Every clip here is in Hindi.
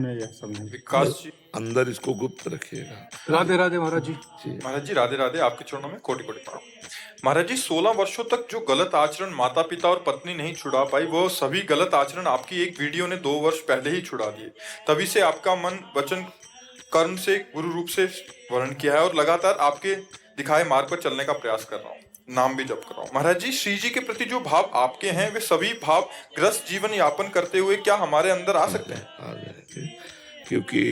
में यह सब नहीं। विकास जी, अंदर इसको गुप्त रखिएगा। राधे राधे महाराज जी। महाराज जी राधे राधे, आपके चरणों में कोटि कोटि प्रणाम। महाराज जी, 16 वर्षों तक जो गलत आचरण माता पिता और पत्नी नहीं छुड़ा पाई, वो सभी गलत आचरण आपकी एक वीडियो ने 2 वर्ष पहले ही छुड़ा दिए। तभी से आपका मन वचन कर्म से गुरु रूप से वर्ण किया है और लगातार आपके दिखाए मार्ग पर चलने का प्रयास कर रहा हूँ, नाम भी जप कर रहा हूँ। महाराज जी, श्री जी के प्रति जो भाव आपके हैं, वे सभी भाव ग्रस्त जीवन यापन करते हुए क्या हमारे अंदर आ सकते हैं? आ जाएंगे, क्योंकि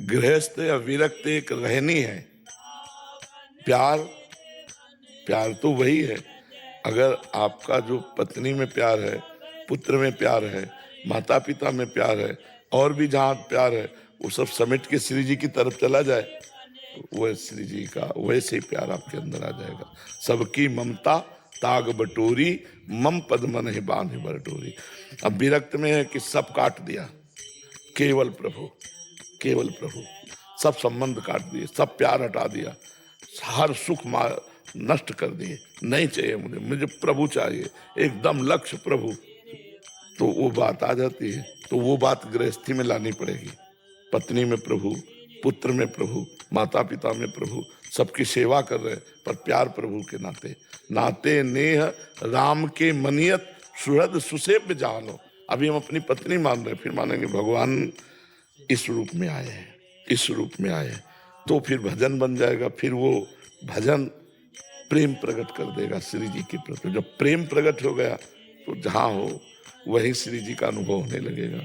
गृहस्थ या विरक्त एक रहनी है। प्यार तो वही है। अगर आपका जो पत्नी में प्यार है, पुत्र में प्यार है, माता पिता में प्यार है, और भी जहाँ प्यार है, वो सब समेट के श्री जी की तरफ चला जाए, वह श्री जी का वैसे ही प्यार आपके अंदर आ जाएगा। सबकी ममता ताग बटोरी, मम पद मन ही बांध बटोरी। अब विरक्त में है कि सब काट दिया, केवल प्रभु, सब संबंध काट दिए, सब प्यार हटा दिया, हर सुख नष्ट कर दिए। नहीं चाहिए मुझे प्रभु चाहिए, एकदम लक्ष्य प्रभु। तो वो बात आ जाती है। तो वो बात गृहस्थी में लानी पड़ेगी। पत्नी में प्रभु, पुत्र में प्रभु, माता पिता में प्रभु, सबकी सेवा कर रहे हैं, पर प्यार प्रभु के नाते नेह राम के मनियत सुहृद सुसेव्य जानो। अभी हम अपनी पत्नी मान रहे हैं, फिर मानेंगे भगवान इस रूप में आए हैं, तो फिर भजन बन जाएगा। फिर वो भजन प्रेम प्रकट कर देगा श्री जी के प्रति। जब प्रेम प्रकट हो गया तो जहां हो वही श्री जी का अनुभव होने लगेगा।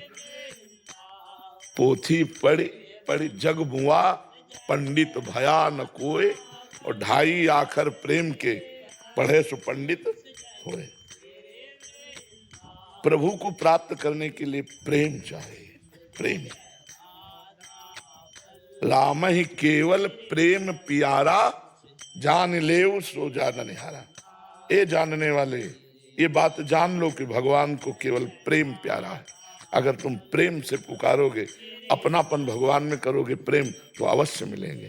पोथी पढ़ी जग बुआ, पंडित भया न कोय, और 2.5 आखर प्रेम के पढ़े सो पंडित होए। प्रभु को प्राप्त करने के लिए प्रेम चाहिए, प्रेम। राम ही केवल प्रेम प्यारा, जान लेव सो जान निहारा। ये जानने वाले ये बात जान लो कि भगवान को केवल प्रेम प्यारा है। अगर तुम प्रेम से पुकारोगे, अपनापन भगवान में करोगे प्रेम, तो अवश्य मिलेंगे।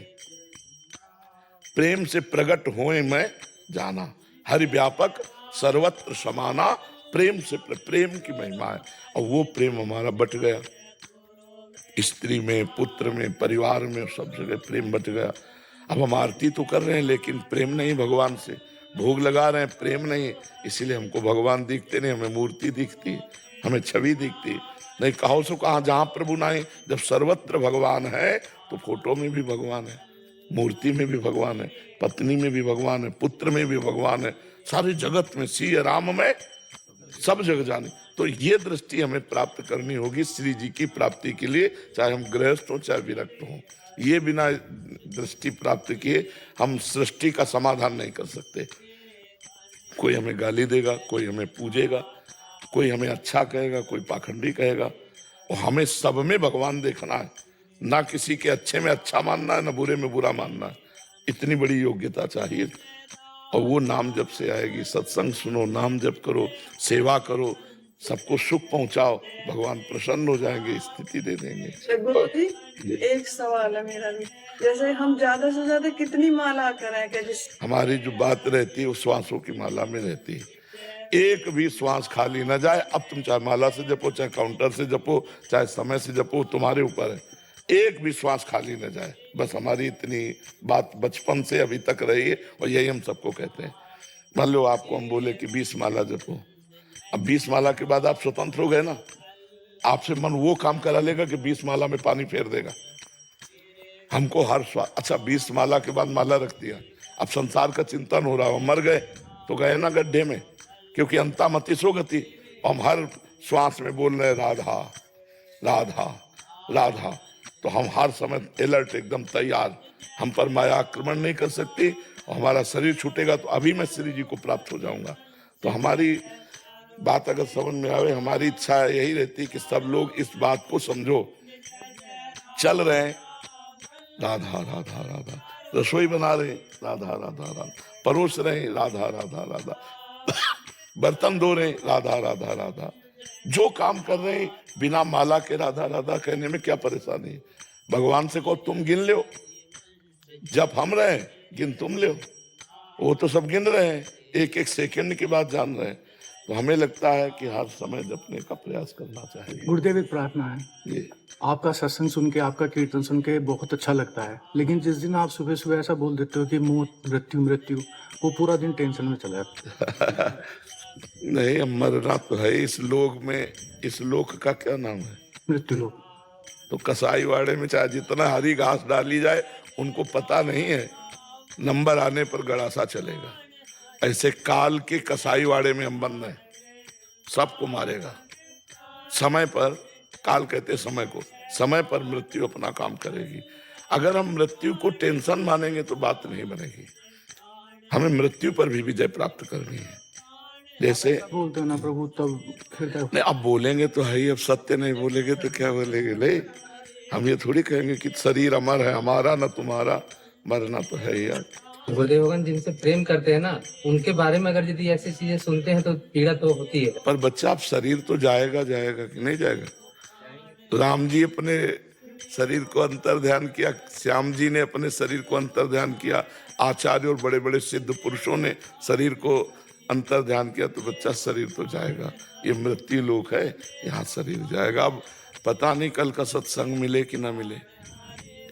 प्रेम से प्रकट होए मैं जाना, हरि व्यापक सर्वत्र समाना। प्रेम से प्रेम की महिमा है, और वो प्रेम हमारा बट गया। स्त्री में, पुत्र में, परिवार में, सब जगह प्रेम बच गया। अब हम आरती तो कर रहे हैं, लेकिन प्रेम नहीं भगवान से। भोग लगा रहे हैं, प्रेम नहीं। इसीलिए हमको भगवान दिखते नहीं, हमें मूर्ति दिखती है, हमें छवि दिखती है। नहीं कहो सो कहाँ, जहाँ प्रभु नहीं। जब सर्वत्र भगवान है तो फोटो में भी भगवान है, मूर्ति में भी भगवान है, पत्नी में भी भगवान है, पुत्र में भी भगवान है, सारे जगत में, सिय राम में सब जगह जाने। तो ये दृष्टि हमें प्राप्त करनी होगी श्री जी की प्राप्ति के लिए, चाहे हम गृहस्थ हो चाहे विरक्त हो। ये बिना दृष्टि प्राप्त किए हम सृष्टि का समाधान नहीं कर सकते। कोई हमें गाली देगा, कोई हमें पूजेगा, कोई हमें अच्छा कहेगा, कोई पाखंडी कहेगा, और हमें सब में भगवान देखना है। ना किसी के अच्छे में अच्छा मानना है, ना बुरे में बुरा मानना है। इतनी बड़ी योग्यता चाहिए। और वो नाम जप से आएगी। सत्संग सुनो, नाम जप करो, सेवा करो, सबको सुख पहुंचाओ, भगवान प्रसन्न हो जाएंगे, स्थिति दे देंगे। गुरु जी, एक सवाल है मेरा भी। जैसे हम ज्यादा से ज्यादा कितनी माला करें? कि हमारी जो बात रहती है वो श्वासों की माला में रहती है। एक भी श्वास खाली न जाए। अब तुम चाहे माला से जपो, चाहे काउंटर से जपो, चाहे समय से जपो, तुम्हारे ऊपर है। एक भी श्वास खाली न जाए, बस हमारी इतनी बात बचपन से अभी तक रही है, और यही हम सबको कहते हैं। मान लो आपको हम बोले कि 20 माला जपो, अब 20 माला के बाद आप स्वतंत्र हो गए ना, आपसे मन वो काम करा लेगा कि 20 माला में पानी फेर देगा। हमको हर अच्छा 20 माला के बाद माला रख दिया, अब संसार का चिंतन हो रहा है, मर गए तो गए ना गड्ढे में, क्योंकि अंता मति सो गति। हम हर श्वास में बोल रहे राधा राधा राधा, तो हम हर समय अलर्ट, एकदम तैयार। हम पर माया आक्रमण नहीं कर सकती, और हमारा शरीर छूटेगा तो अभी मैं श्री जी को प्राप्त हो जाऊंगा। तो हमारी बात अगर समझ में आवे, हमारी इच्छा यही रहती है कि सब लोग इस बात को समझो। चल रहे हैं राधा राधा राधा, रसोई बना रहे राधा राधा राधा, परोस रहे राधा राधा राधा, बर्तन धो रहे राधा राधा राधा, जो काम कर रहे हैं बिना माला के राधा राधा कहने में क्या परेशानी है? भगवान से कहो तुम गिन लो, जब हम रहे गिन तुम लो। वो तो सब गिन रहे हैं, एक एक सेकंड की बात जान रहे हैं। तो हमें लगता है कि हर समय जपने का प्रयास करना चाहिए। गुरुदेव एक प्रार्थना है, ये आपका सत्संग सुन के, आपका कीर्तन सुन के बहुत अच्छा लगता है, लेकिन जिस दिन आप सुबह सुबह ऐसा बोल देते हो कि मौत मृत्यु मृत्यु, वो पूरा दिन टेंशन में चला जाता है। नहीं, मरना तो है इस लोक में। इस लोक का क्या नाम है? मृत्यु लोग। तो कसाई वाड़े में चाहे जितना हरी घास डाली जाए, उनको पता नहीं है नंबर आने पर गड़ासा चलेगा। ऐसे काल के कसाई वाड़े में हम बंद हैं, सबको मारेगा समय पर। काल कहते समय को, समय पर मृत्यु अपना काम करेगी। अगर हम मृत्यु को टेंशन मानेंगे तो बात नहीं बनेगी। हमें मृत्यु पर भी विजय प्राप्त करनी है। जैसे बोलते हो ना प्रभु, तब फिर क्या? नहीं, अब बोलेंगे तो है ही। अब सत्य नहीं बोलेंगे तो क्या बोलेंगे? ले, हम ये थोड़ी कहेंगे कि शरीर अमर है, हमारा न तुम्हारा, मरना तो है ही यार। गुरुदेव भगवान जिनसे प्रेम करते हैं ना, उनके बारे में अगर यदि ऐसी चीजें सुनते हैं तो पीड़ा तो होती है। पर बच्चा, अब शरीर तो जाएगा जाएगा कि नहीं जाएगा? तो राम जी अपने शरीर को अंतर ध्यान किया, श्याम जी ने अपने शरीर को अंतर ध्यान किया, आचार्य और बड़े बड़े सिद्ध पुरुषों ने शरीर को अंतर ध्यान किया। तो बच्चा शरीर तो जाएगा, ये मृत्यु लोक है, यहाँ शरीर जाएगा। अब पता नहीं कल का सत्संग मिले कि ना मिले।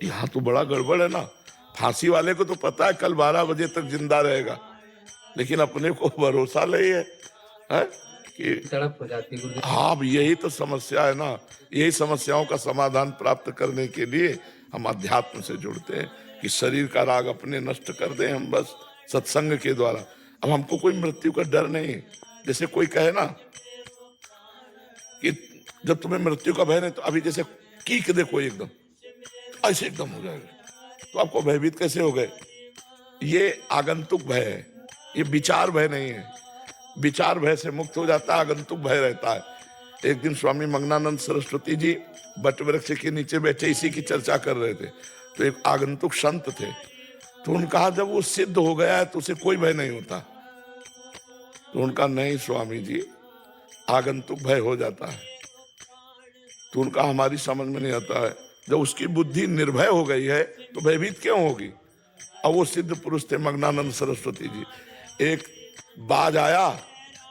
यहाँ तो बड़ा गड़बड़ है ना। फांसी वाले को तो पता है कल 12 बजे तक जिंदा रहेगा, लेकिन अपने को भरोसा नहीं है, कि तड़प हो जाती है गुरुदेव। हाँ, अब यही तो समस्या है ना। यही समस्याओं का समाधान प्राप्त करने के लिए हम अध्यात्म से जुड़ते हैं कि शरीर का राग अपने नष्ट कर दें हम बस सत्संग के द्वारा। अब हमको कोई मृत्यु का डर नहीं है। जैसे कोई कहे ना कि जब तुम्हें मृत्यु का भय नहीं, तो अभी जैसे कीक देखो एकदम ऐसे एकदम हो जाएगा, तो आपको भयभीत कैसे हो गए? ये आगंतुक भय है, ये विचार भय नहीं है। विचार भय से मुक्त हो जाता है, आगंतुक भय रहता है। एक दिन स्वामी मंगनानंद सरस्वती जी बट वृक्ष के नीचे बैठे इसी की चर्चा कर रहे थे। तो एक आगंतुक संत थे, तो उन्होंने कहा जब वो सिद्ध हो गया है तो उसे कोई भय नहीं होता। तो उनका नहीं स्वामी जी, आगंतुक भय हो जाता है। तो उनका हमारी समझ में नहीं आता है। जब उसकी बुद्धि निर्भय हो गई है तो भयभीत क्यों होगी? अब वो सिद्ध पुरुष थे मंगनानंद सरस्वती जी। एक बाज आया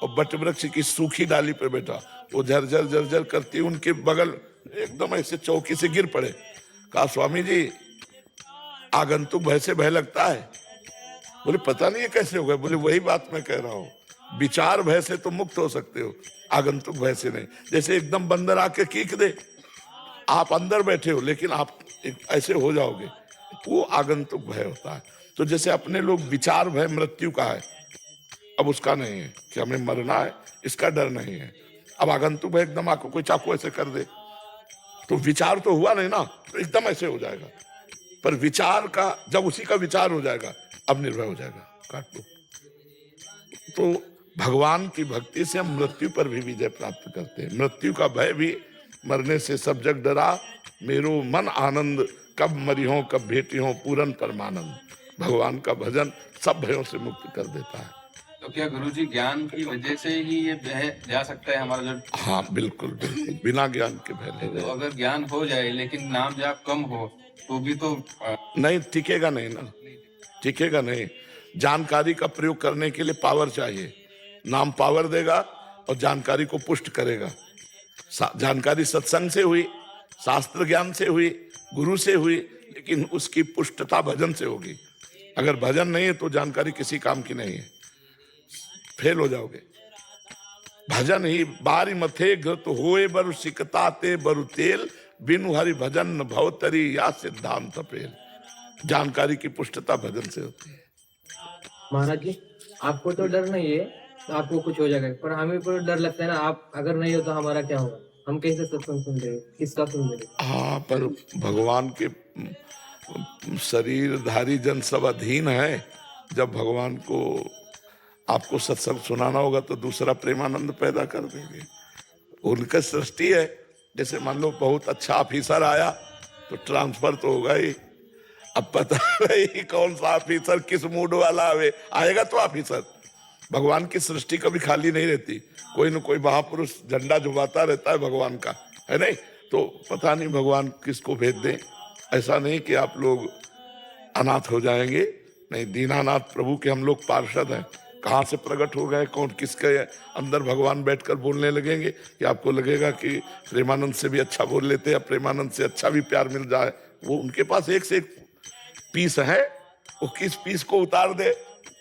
और बट वृक्ष की सूखी डाली पे बैठा, वो झरझर झरझर करती उनके बगल एकदम ऐसे चौकी से गिर पड़े। कहा स्वामी जी, आगंतुक भय से भय लगता है? बोले पता नहीं है कैसे हो गए। बोले वही बात मैं कह रहा हूँ, विचार भय से तो मुक्त हो सकते हो, आगंतुक भय से नहीं। जैसे एकदम बंदर आके कीक दे, आप अंदर बैठे हो लेकिन आप ऐसे हो जाओगे, वो आगंतुक भय होता है। तो जैसे अपने लोग विचार भय मृत्यु का है, अब उसका नहीं है कि हमें मरना है, इसका डर नहीं है। अब आगंतुक भय एकदम आपको कोई चाकू ऐसे कर दे तो विचार तो हुआ नहीं ना, तो एकदम ऐसे हो जाएगा। पर विचार का जब उसी का विचार हो जाएगा, अब निर्भय हो जाएगा, काट लो। तो भगवान की भक्ति से हम मृत्यु पर भी विजय प्राप्त करते हैं। मृत्यु का भय भी, मरने से सब जग डरा, मेरो मन आनंद, कब मरी हो कब भेटी हो पूरन परमानंद। भगवान का भजन सब भयों से मुक्त कर देता है। तो क्या गुरुजी ज्ञान की वजह से ही ये भय जा सकता है हमारा जो? हाँ बिल्कुल बिल्कुल, बिना ज्ञान के भय नहीं। तो अगर ज्ञान हो जाए लेकिन नाम जाप कम हो तो भी तो नहीं टिकेगा, नहीं ना, टिकेगा नहीं। जानकारी का प्रयोग करने के लिए पावर चाहिए। नाम पावर देगा और जानकारी को पुष्ट करेगा। जानकारी सत्संग से हुई, शास्त्र ज्ञान से हुई, गुरु से हुई, लेकिन उसकी पुष्टता भजन से होगी। अगर भजन नहीं है तो जानकारी किसी काम की नहीं है, फेल हो जाओगे। भजन ही बारी मथे घृत होए बरु सिकताते बरु तेल, बिनु हरि भजन न भवतरी या सिद्धांत पेल। जानकारी की पुष्टता भजन से होती है। महाराज जी, आपको तो डर नहीं है, आपको कुछ हो जाएगा, पर हमें तो डर लगता है ना, आप अगर नहीं हो तो हमारा क्या होगा? हम कैसे सत्संग सुन रहे, किसका सुन रहे? हाँ, पर भगवान के शरीरधारी जन सब अधीन है। जब भगवान को आपको सत्संग सुनाना होगा तो दूसरा प्रेमानंद पैदा कर देंगे। उनका सृष्टि है। जैसे मान लो बहुत अच्छा ऑफिसर आया तो ट्रांसफर तो होगा ही। अब पता नहीं कौन सा ऑफिसर किस मूड वाला आएगा तो ऑफिसर। भगवान की सृष्टि कभी खाली नहीं रहती, कोई न कोई महापुरुष झंडा झुमाता रहता है भगवान का, है नहीं? तो पता नहीं भगवान किसको भेज दें। ऐसा नहीं कि आप लोग अनाथ हो जाएंगे, नहीं, दीनानाथ प्रभु के हम लोग पार्षद हैं। कहाँ से प्रकट हो गए, कौन किसके अंदर भगवान बैठकर बोलने लगेंगे कि आपको लगेगा कि प्रेमानंद से भी अच्छा बोल लेते या प्रेमानंद से अच्छा भी प्यार मिल जाए। वो उनके पास एक से एक पीस है, वो किस पीस को उतार दे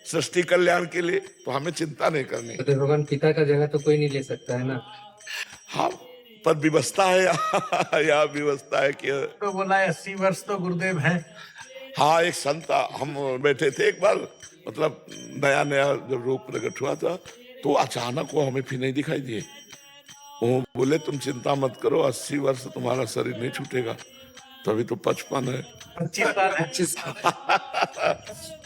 सृष्टि कल्याण के लिए, तो हमें चिंता नहीं करनी। तो भगवान पिता का जगह तो कोई नहीं ले सकता है ना। हाँ, पर व्यवस्था है यहाँ व्यवस्था है कि तो बोला 80 वर्ष तो गुरुदेव हैं। हाँ, एक संत हम बैठे थे एक बार, मतलब नया नया जब रूप प्रकट हुआ था, तो अचानक वो हमें फिर नहीं दिखाई दिए। वो बोले तुम चिंता मत करो, 80 वर्ष तुम्हारा शरीर नहीं छूटेगा, तो अभी तो 55 है। 25 साल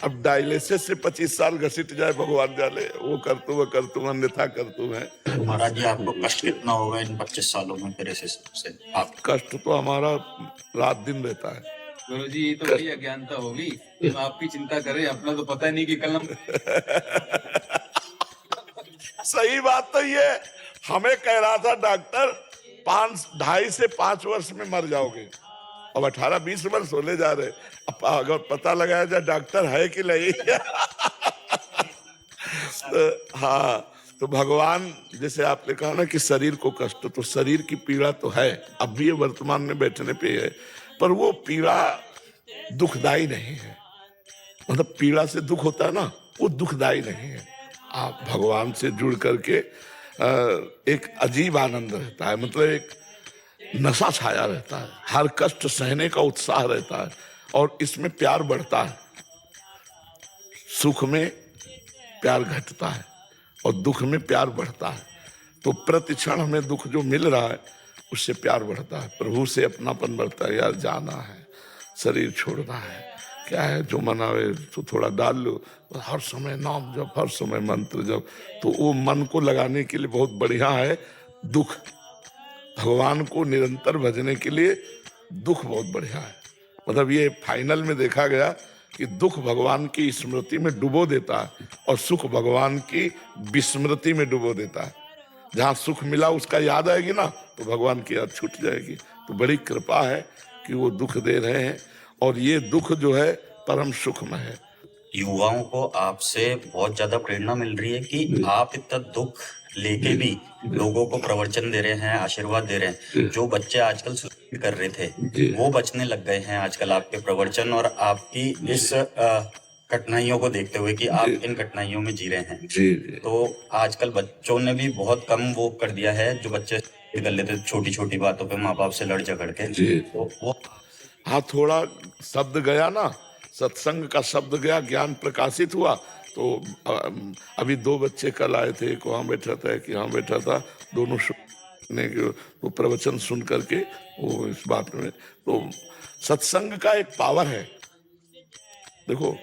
अब डायलिसिस से 25 साल घसीट जाए भगवान जाने, वो कर तुम अन्यथा कर तुम है। महाराज जी, आपको कष्ट कितना होगा इन 25 सालों में मेरे हिसाब से? आप कष्ट तो हमारा रात दिन रहता है। गुरु जी, ये तो बड़ी अज्ञानता होगी, हम आपकी चिंता करें, अपना तो पता नहीं कि कल हम सही बात तो ये हमें कह रहा था डॉक्टर 2.5 से 5 वर्ष में मर जाओगे, अब 18-20 वर्ष होने जा रहे। अब अगर पता लगाया जाए डॉक्टर है कि नहीं तो हाँ, तो भगवान जैसे आपने कहा ना कि शरीर को कष्ट, तो शरीर की पीड़ा तो है, अब भी ये वर्तमान में बैठने पे है, पर वो पीड़ा दुखदाई नहीं है। मतलब पीड़ा से दुख होता है ना, वो दुखदाई नहीं है। आप भगवान से जुड़ करके एक अजीब आनंद रहता है, मतलब एक नशा छाया रहता है, हर कष्ट सहने का उत्साह रहता है, और इसमें प्यार बढ़ता है। सुख में प्यार घटता है और दुख में प्यार बढ़ता है। तो प्रति क्षण हमें दुख जो मिल रहा है उससे प्यार बढ़ता है, प्रभु से अपनापन बढ़ता है। यार जाना है, शरीर छोड़ना है, क्या है जो मनावे तो थोड़ा डाल लो, हर समय नाम जप, हर समय मंत्र जप, तो वो मन को लगाने के लिए बहुत बढ़िया है। दुख भगवान को निरंतर भजने के लिए दुख बहुत बढ़िया है। मतलब ये फाइनल में देखा गया कि दुख भगवान की स्मृति में डुबो देता है और सुख भगवान की विस्मृति में डुबो देता है। जहाँ सुख मिला उसका याद आएगी ना, तो भगवान की याद छूट जाएगी। तो बड़ी कृपा है कि वो दुख दे रहे हैं, और ये दुख जो है परम सुख में है। युवाओं को आपसे बहुत ज्यादा प्रेरणा मिल रही है कि आप इतना दुख लेके भी लोगों को प्रवचन दे रहे हैं, आशीर्वाद दे रहे हैं। जो बच्चे आजकल सुसाइड कर रहे थे वो बचने लग गए हैं आजकल आपके प्रवचन और आपकी इस कठिनाइयों को देखते हुए कि आप इन कठिनाइयों में जी रहे हैं। तो आजकल बच्चों ने भी बहुत कम वो कर दिया है, जो बच्चे कर लेते छोटी छोटी बातों पे माँ बाप से लड़ झगड़ के। तो वो हाँ, थोड़ा शब्द गया ना, सत्संग का शब्द गया, ज्ञान प्रकाशित हुआ। तो अभी 2 बच्चे कल आए थे, एक वहाँ बैठा था, एक यहाँ बैठा था, दोनों ने वो प्रवचन सुन करके वो इस बात में, तो सत्संग का एक पावर है। देखो,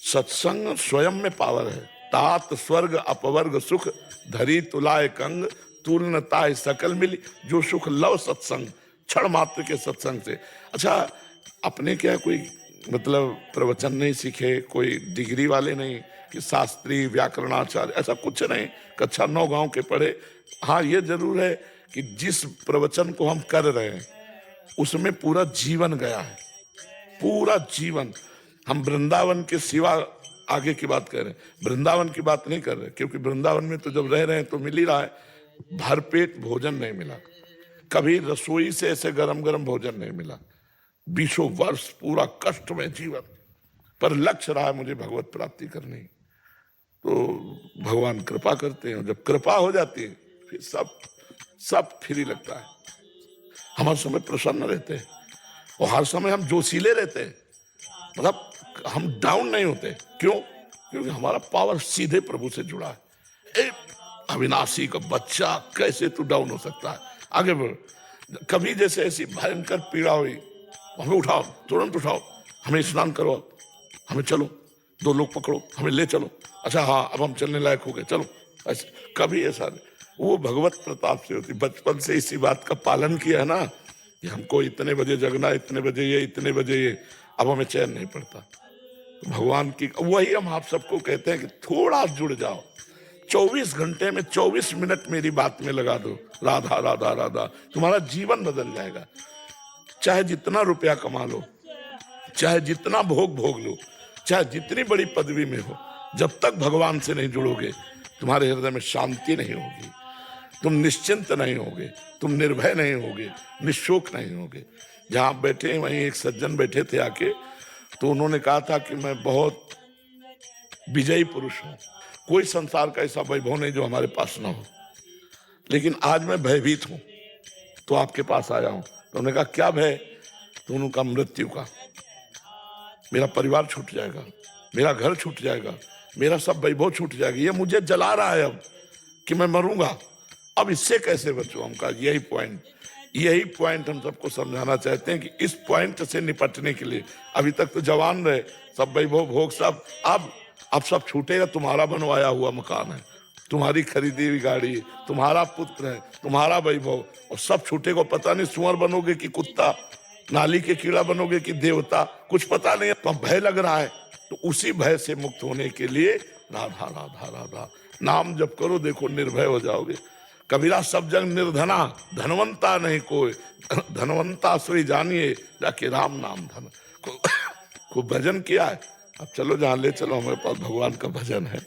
सत्संग स्वयं में पावर है। तात स्वर्ग अपवर्ग सुख धरी तुलाय कंग तुलनताय सकल मिली, जो सुख लव सत्संग क्षण मात्र के सत्संग से। अच्छा, अपने क्या कोई मतलब प्रवचन नहीं सीखे, कोई डिग्री वाले नहीं कि शास्त्री व्याकरणाचार्य, ऐसा कुछ नहीं, कक्षा 9 गांव के पढ़े। हाँ, ये जरूर है कि जिस प्रवचन को हम कर रहे हैं उसमें पूरा जीवन गया है, पूरा जीवन। हम वृंदावन के सिवा आगे की बात कर रहे हैं, वृंदावन की बात नहीं कर रहे, क्योंकि वृंदावन में तो जब रह रहे हैं तो मिल ही रहा है। भरपेट भोजन नहीं मिला, कभी रसोई से ऐसे गरम गरम भोजन नहीं मिला। 20 वर्ष पूरा कष्ट में जीवन, पर लक्ष्य रहा है मुझे भगवत प्राप्ति करनी। तो भगवान कृपा करते हैं, जब कृपा हो जाती है फिर सब फ्री लगता है। हम हर समय प्रसन्न रहते हैं और हर समय हम जोशीले रहते हैं, मतलब हम डाउन नहीं होते। क्यों? क्योंकि हमारा पावर सीधे प्रभु से जुड़ा है। अविनाशी का बच्चा, कैसे तू डाउन हो सकता है? आगे बढ़। कभी जैसे ऐसी भयंकर पीड़ा हुई, हमें उठाओ, तुरंत उठाओ, हमें स्नान करो, हमें चलो, 2 लोग पकड़ो, हमें ले चलो। अच्छा हाँ, अब हम चलने लायक हो गए, चलो। ऐसे कभी ऐसा नहीं, वो भगवत प्रताप से होती। बचपन से इसी बात का पालन किया है ना कि हमको इतने बजे जगना, इतने बजे ये, इतने बजे ये, अब हमें चैन नहीं पड़ता। भगवान की वही हम आप सबको कहते हैं कि थोड़ा जुड़ जाओ। 24 घंटे में 24 मिनट मेरी बात में लगा दो, राधा राधा राधा, तुम्हारा जीवन बदल जाएगा। चाहे जितना रुपया कमा लो, चाहे जितना भोग भोग लो, चाहे जितनी बड़ी पदवी में हो, जब तक भगवान से नहीं जुड़ोगे तुम्हारे हृदय में शांति नहीं होगी, तुम निश्चिंत नहीं होगे, तुम निर्भय नहीं होगे, निशोक नहीं होगे। जहां आप बैठे वहीं एक सज्जन बैठे थे आके, तो उन्होंने कहा था कि मैं बहुत विजयी पुरुष हूं, कोई संसार का ऐसा वैभव नहीं जो हमारे पास ना हो, लेकिन आज मैं भयभीत हूं तो आपके पास आया हूं। तो उन्होंने कहा क्या भय? तो उन्होंने कहा मृत्यु का, मेरा परिवार छूट जाएगा, मेरा घर छूट जाएगा, मेरा सब वैभव छूट जाएगा, ये मुझे जला रहा है अब कि मैं मरूंगा, अब इससे कैसे बचूं? हम कहा यही पॉइंट हम सबको समझाना चाहते हैं कि इस पॉइंट से निपटने के लिए अभी तक तो जवान रहे, सब वैभव भोग सब, अब सब छूटेगा। तुम्हारा बनवाया हुआ मकान है, तुम्हारी खरीदी हुई गाड़ी, तुम्हारा पुत्र है, तुम्हारा वैभव, और सब छूटेगा। पता नहीं सुअर बनोगे कि कुत्ता, नाली के कीड़ा बनोगे कि देवता, कुछ पता नहीं। तो भय लग रहा है, तो उसी भय से मुक्त होने के लिए राधा राधा राधा नाम जप करो, देखो निर्भय हो जाओगे। कबीरा सब जग निर्धना, धनवंता नहीं कोई, धनवंता सोई जानिए जाके राम नाम धन। खूब भजन किया है, अब चलो जहाँ ले चलो, हमारे पास भगवान का भजन है।